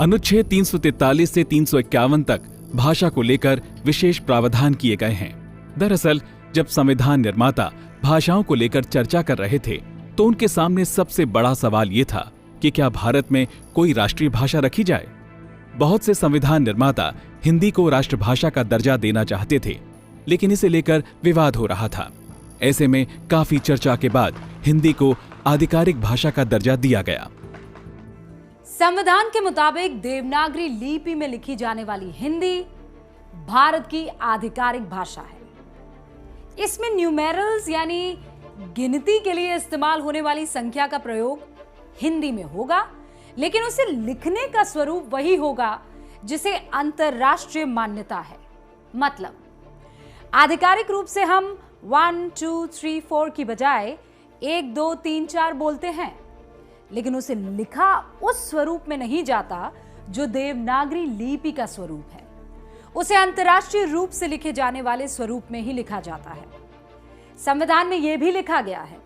अनुच्छेद 343 से 351 तक भाषा को लेकर विशेष प्रावधान किए गए हैं। दरअसल जब संविधान निर्माता भाषाओं को लेकर चर्चा कर रहे थे तो उनके सामने सबसे बड़ा सवाल ये था कि क्या भारत में कोई राष्ट्रीय भाषा रखी जाए। बहुत से संविधान निर्माता हिंदी को राष्ट्रभाषा का दर्जा देना चाहते थे, लेकिन इसे लेकर विवाद हो रहा था। ऐसे में काफी चर्चा के बाद हिंदी को आधिकारिक भाषा का दर्जा दिया गया। संविधान के मुताबिक देवनागरी लिपि में लिखी जाने वाली हिंदी भारत की आधिकारिक भाषा है। इसमें न्यूमेरल्स यानी गिनती के लिए इस्तेमाल होने वाली संख्या का प्रयोग हिंदी में होगा, लेकिन उसे लिखने का स्वरूप वही होगा जिसे अंतरराष्ट्रीय मान्यता है। मतलब आधिकारिक रूप से हम 1 2 3 4 की बजाय 1 2 3 4 बोलते हैं, लेकिन उसे लिखा उस स्वरूप में नहीं जाता जो देवनागरी लिपि का स्वरूप है। उसे अंतरराष्ट्रीय रूप से लिखे जाने वाले स्वरूप में ही लिखा जाता है। संविधान में यह भी लिखा गया है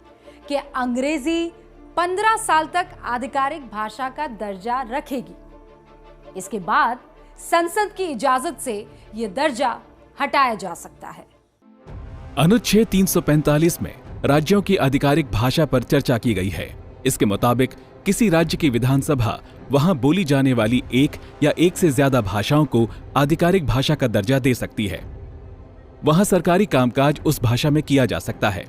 कि अंग्रेजी 15 साल तक आधिकारिक भाषा का दर्जा रखेगी। इसके बाद संसद की इजाजत से यह दर्जा हटाया जा सकता है। अनुच्छेद 345 में राज्यों की आधिकारिक भाषा पर चर्चा की गई है। इसके मुताबिक किसी राज्य की विधानसभा वहां बोली जाने वाली एक या एक से ज्यादा भाषाओं को आधिकारिक भाषा का दर्जा दे सकती है। वहां सरकारी कामकाज उस भाषा में किया जा सकता है।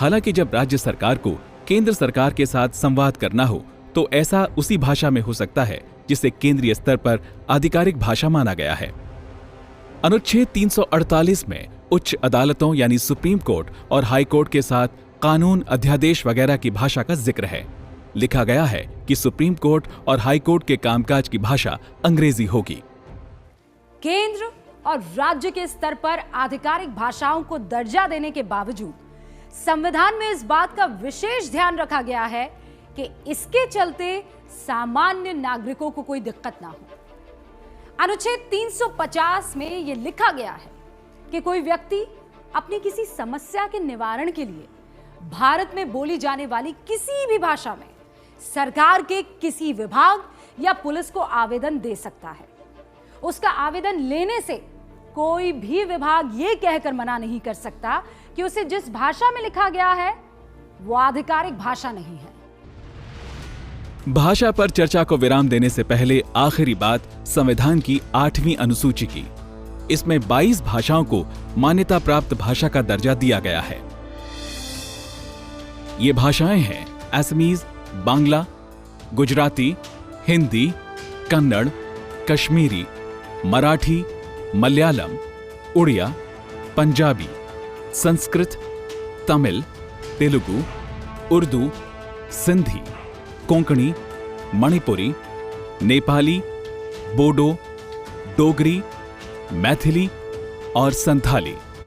हालांकि जब राज्य सरकार को केंद्र सरकार के साथ संवाद करना हो तो ऐसा उसी भाषा में हो सकता है जिसे केंद्रीय स्तर पर आधिकारिक भाषा माना गया है। अनुच्छेद 348 में उच्च अदालतों यानी सुप्रीम कोर्ट और हाई कोर्ट के साथ कानून, अध्यादेश वगैरह की भाषा का जिक्र है। लिखा गया है कि सुप्रीम कोर्ट और हाई कोर्ट के कामकाज की भाषा अंग्रेजी होगी। केंद्र और राज्य के स्तर पर आधिकारिक भाषाओं को दर्जा देने के बावजूद संविधान में इस बात का विशेष ध्यान रखा गया है कि इसके चलते सामान्य नागरिकों को कोई दिक्कत ना हो। अनुच्छेद 350 में यह लिखा गया है कि कोई व्यक्ति अपनी किसी समस्या के निवारण के लिए भारत में बोली जाने वाली किसी भी भाषा में सरकार के किसी विभाग या पुलिस को आवेदन दे सकता है। उसका आवेदन लेने से कोई भी विभाग ये कहकर मना नहीं कर सकता कि उसे जिस भाषा में लिखा गया है वो आधिकारिक भाषा नहीं है। भाषा पर चर्चा को विराम देने से पहले आखिरी बात संविधान की 8वीं अनुसूची की। इसमें 22 भाषाओं को मान्यता प्राप्त भाषा का दर्जा दिया गया है। ये भाषाएं हैं असमीज, बांग्ला, गुजराती, हिंदी, कन्नड़, कश्मीरी, मराठी, मलयालम, उड़िया, पंजाबी, संस्कृत, तमिल, तेलुगु, उर्दू, सिंधी, कोंकणी, मणिपुरी, नेपाली, बोडो, डोगरी, मैथिली और संथाली।